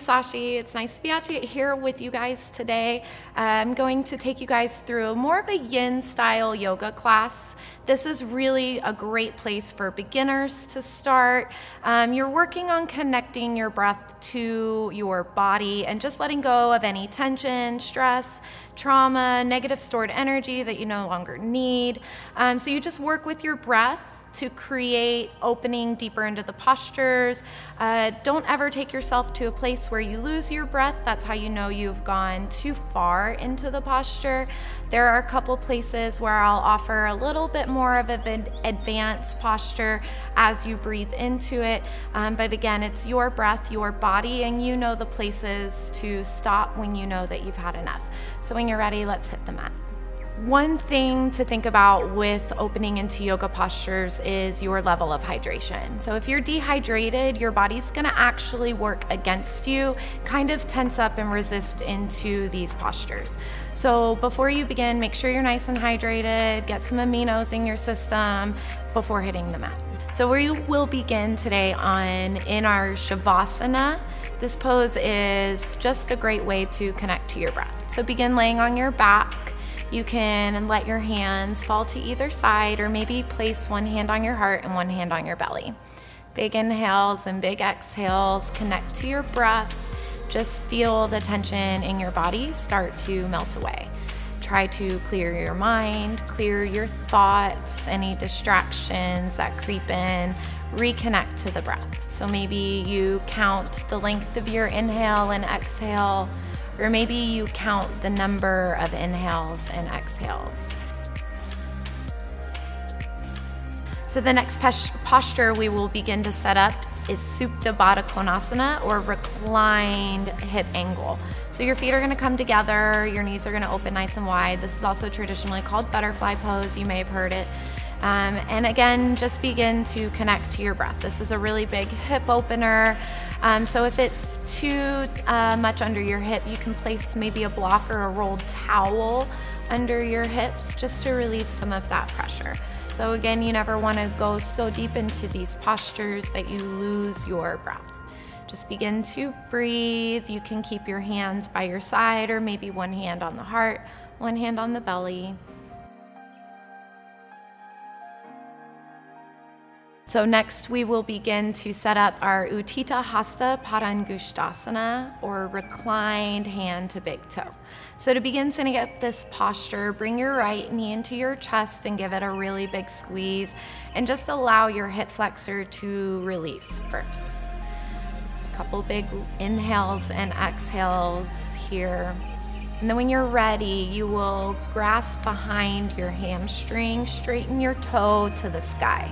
name's Sashi. It's nice to be out here with you guys today. I'm going to take you guys through more of a yin style yoga class. This is really a great place for beginners to start. You're working on connecting your breath to your body and just letting go of any tension, stress, trauma, negative stored energy that you no longer need. So you just work with your breath to create opening deeper into the postures. Don't ever take yourself to a place where you lose your breath. That's how you know you've gone too far into the posture. There are a couple places where I'll offer a little bit more of an advanced posture as you breathe into it. But again, it's your breath, your body, and you know the places to stop when you know that you've had enough. So when you're ready, let's hit the mat. One thing to think about with opening into yoga postures is your level of hydration. So if you're dehydrated, your body's gonna actually work against you, kind of tense up and resist into these postures. So before you begin, make sure you're nice and hydrated, get some aminos in your system before hitting the mat. So we will begin today in our Shavasana. This pose is just a great way to connect to your breath. So begin laying on your back. You can let your hands fall to either side, or maybe place one hand on your heart and one hand on your belly. Big inhales and big exhales, connect to your breath. Just feel the tension in your body start to melt away. Try to clear your mind, clear your thoughts, any distractions that creep in, reconnect to the breath. So maybe you count the length of your inhale and exhale, or maybe you count the number of inhales and exhales. So the next posture we will begin to set up is Supta Baddha Konasana, or reclined hip angle. So your feet are gonna come together, your knees are gonna open nice and wide. This is also traditionally called butterfly pose, you may have heard it. And again, just begin to connect to your breath. This is a really big hip opener. So if it's too much under your hip, you can place maybe a block or a rolled towel under your hips just to relieve some of that pressure. So again, you never want to go so deep into these postures that you lose your breath. Just begin to breathe. You can keep your hands by your side, or maybe one hand on the heart, one hand on the belly. So next we will begin to set up our Utthita Hasta Padangusthasana, or reclined hand to big toe. So to begin setting up this posture, bring your right knee into your chest and give it a really big squeeze, and just allow your hip flexor to release first. A couple big inhales and exhales here. And then when you're ready, you will grasp behind your hamstring, straighten your toe to the sky.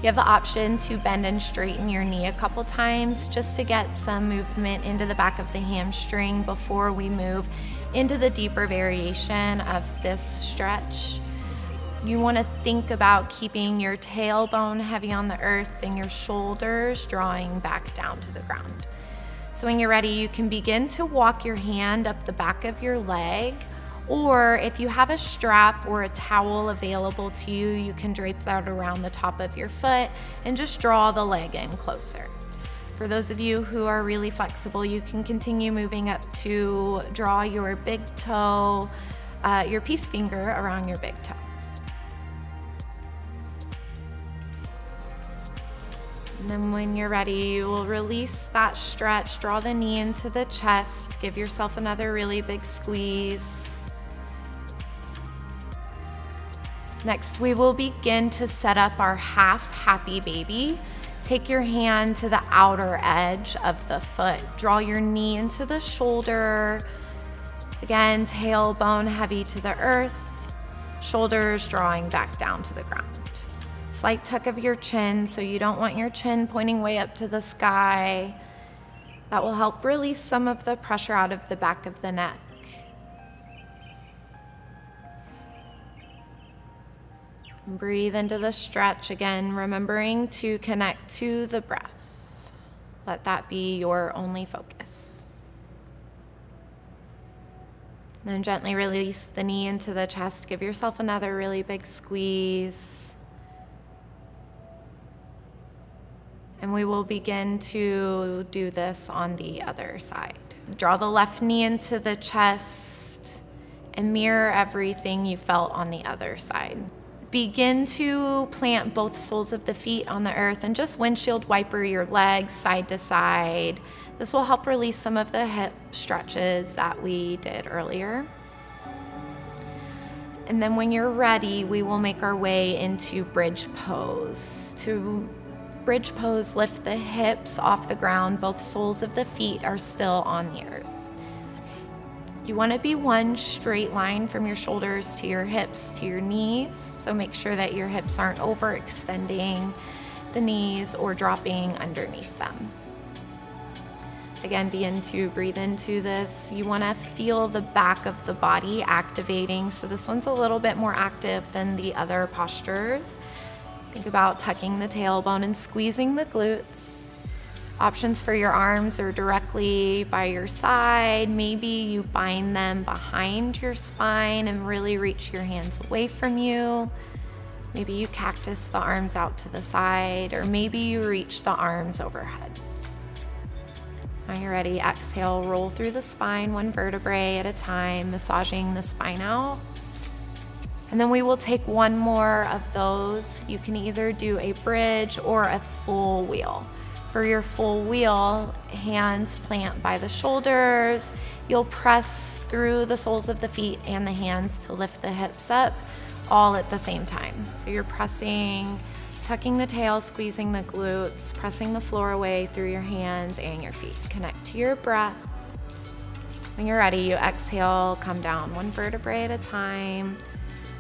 You have the option to bend and straighten your knee a couple times just to get some movement into the back of the hamstring before we move into the deeper variation of this stretch. You want to think about keeping your tailbone heavy on the earth and your shoulders drawing back down to the ground. So when you're ready, you can begin to walk your hand up the back of your leg, or if you have a strap or a towel available to you, you can drape that around the top of your foot and just draw the leg in closer. For those of you who are really flexible, you can continue moving up to draw your big toe, your peace finger around your big toe. And then when you're ready, you will release that stretch, draw the knee into the chest, give yourself another really big squeeze. Next, we will begin to set up our half happy baby. Take your hand to the outer edge of the foot. Draw your knee into the shoulder. Again, tailbone heavy to the earth, shoulders drawing back down to the ground. Slight tuck of your chin, so you don't want your chin pointing way up to the sky. That will help release some of the pressure out of the back of the neck. Breathe into the stretch again, remembering to connect to the breath. Let that be your only focus. Then gently release the knee into the chest. Give yourself another really big squeeze. And And we will begin to do this on the other side. Draw the left knee into the chest and mirror everything you felt on the other side. Begin to plant both soles of the feet on the earth and just windshield wiper your legs side to side. This will help release some of the hip stretches that we did earlier. And then when you're ready, we will make our way into bridge pose. To bridge pose, lift the hips off the ground. Both soles of the feet are still on the earth. You want to be one straight line from your shoulders to your hips to your knees. So make sure that your hips aren't overextending the knees or dropping underneath them. Again, begin to breathe into this. You want to feel the back of the body activating. So this one's a little bit more active than the other postures. Think about tucking the tailbone and squeezing the glutes. Options for your arms are directly by your side. Maybe you bind them behind your spine and really reach your hands away from you. Maybe you cactus the arms out to the side, or maybe you reach the arms overhead. When you're ready, exhale, roll through the spine one vertebrae at a time, massaging the spine out. And then we will take one more of those. You can either do a bridge or a full wheel. For your full wheel, hands plant by the shoulders. You'll press through the soles of the feet and the hands to lift the hips up, all at the same time. So you're pressing, tucking the tail, squeezing the glutes, pressing the floor away through your hands and your feet. Connect to your breath. When you're ready, you exhale, come down one vertebrae at a time.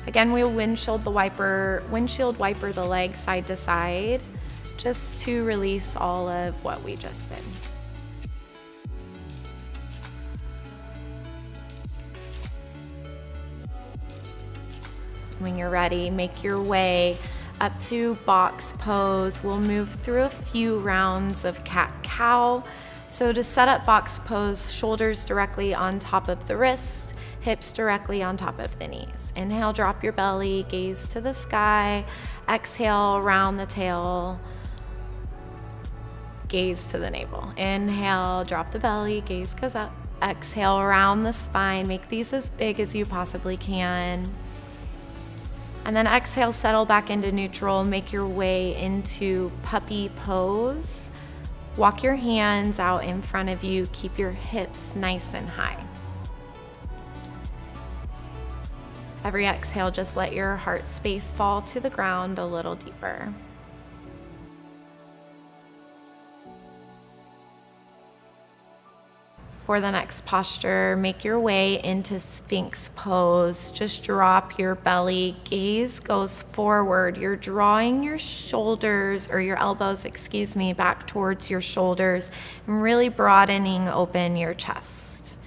Again, we'll windshield wiper the legs side to side, just to release all of what we just did. When you're ready, make your way up to box pose. We'll move through a few rounds of cat-cow. So to set up box pose, shoulders directly on top of the wrist, hips directly on top of the knees. Inhale, drop your belly, gaze to the sky. Exhale, round the tail, gaze to the navel. Inhale, drop the belly, gaze goes up. Exhale, round the spine. Make these as big as you possibly can. And then exhale, settle back into neutral. Make your way into puppy pose. Walk your hands out in front of you. Keep your hips nice and high. Every exhale, just let your heart space fall to the ground a little deeper. For the next posture, make your way into Sphinx pose. Just drop your belly, gaze goes forward. You're drawing your shoulders, or your elbows, back towards your shoulders and really broadening open your chest.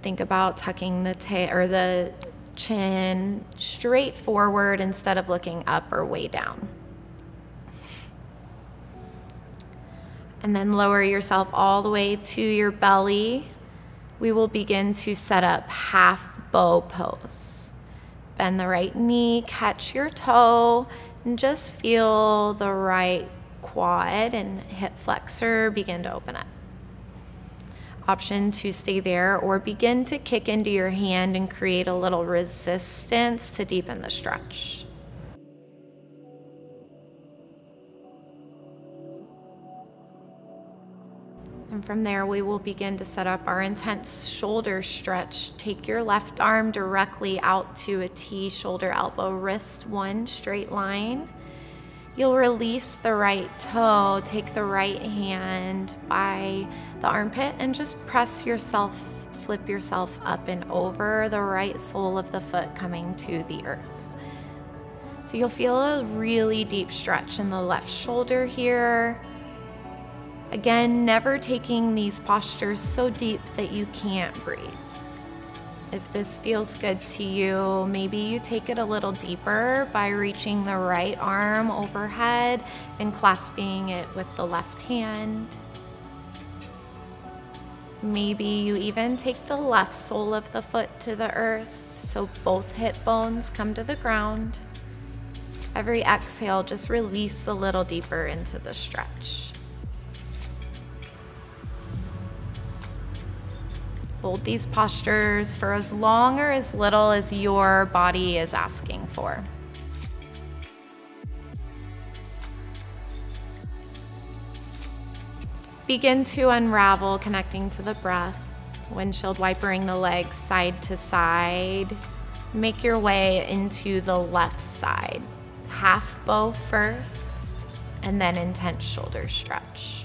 Think about tucking the tail or the chin straight forward instead of looking up or way down. And then lower yourself all the way to your belly. We will begin to set up half bow pose. Bend the right knee, catch your toe, and just feel the right quad and hip flexor begin to open up. Option to stay there or begin to kick into your hand and create a little resistance to deepen the stretch. And from there, we will begin to set up our intense shoulder stretch. Take your left arm directly out to a T, shoulder, elbow, wrist, one straight line. You'll release the right toe, take the right hand by the armpit and just press yourself, flip yourself up and over, the right sole of the foot coming to the earth. So you'll feel a really deep stretch in the left shoulder here. Again, never taking these postures so deep that you can't breathe. If this feels good to you, maybe you take it a little deeper by reaching the right arm overhead and clasping it with the left hand. Maybe you even take the left sole of the foot to the earth so both hip bones come to the ground. Every exhale, just release a little deeper into the stretch. Hold these postures for as long or as little as your body is asking for. Begin to unravel, connecting to the breath, windshield wipering the legs side to side. Make your way into the left side. Half bow first, and then intense shoulder stretch.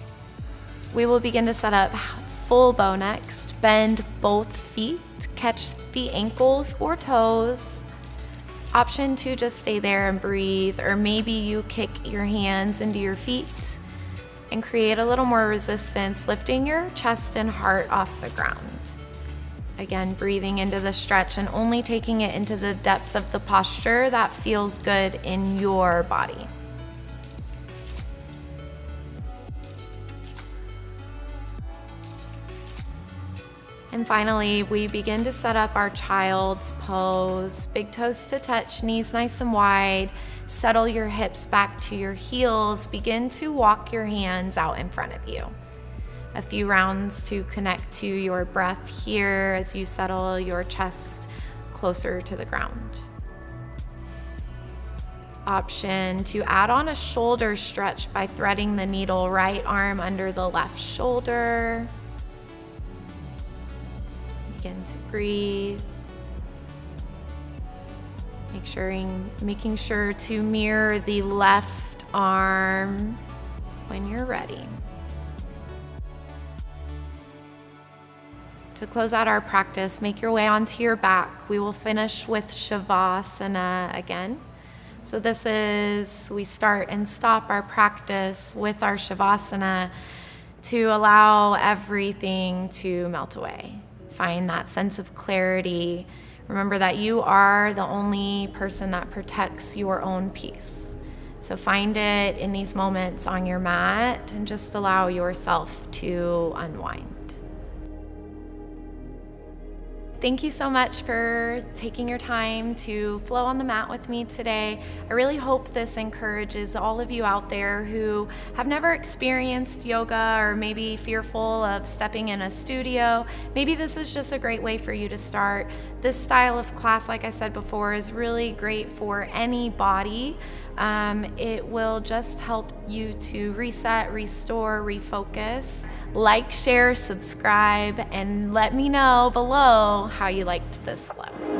We will begin to set up full bow next. Bend both feet, catch the ankles or toes. Option to just stay there and breathe, or maybe you kick your hands into your feet and create a little more resistance, lifting your chest and heart off the ground. Again, breathing into the stretch and only taking it into the depth of the posture that feels good in your body. And finally, we begin to set up our child's pose. Big toes to touch, knees nice and wide. Settle your hips back to your heels. Begin to walk your hands out in front of you. A few rounds to connect to your breath here as you settle your chest closer to the ground. Option to add on a shoulder stretch by threading the needle, right arm under the left shoulder. Begin to breathe. Making sure to mirror the left arm when you're ready. To close out our practice, make your way onto your back. We will finish with Shavasana again. So this is, we start and stop our practice with our Shavasana to allow everything to melt away. Find that sense of clarity. Remember that you are the only person that protects your own peace. So find it in these moments on your mat and just allow yourself to unwind. Thank you so much for taking your time to flow on the mat with me today. I really hope this encourages all of you out there who have never experienced yoga or maybe fearful of stepping in a studio. Maybe this is just a great way for you to start. This style of class, like I said before, is really great for any body. It will just help you to reset, restore, refocus. Like, share, subscribe, and let me know below how you liked this flow.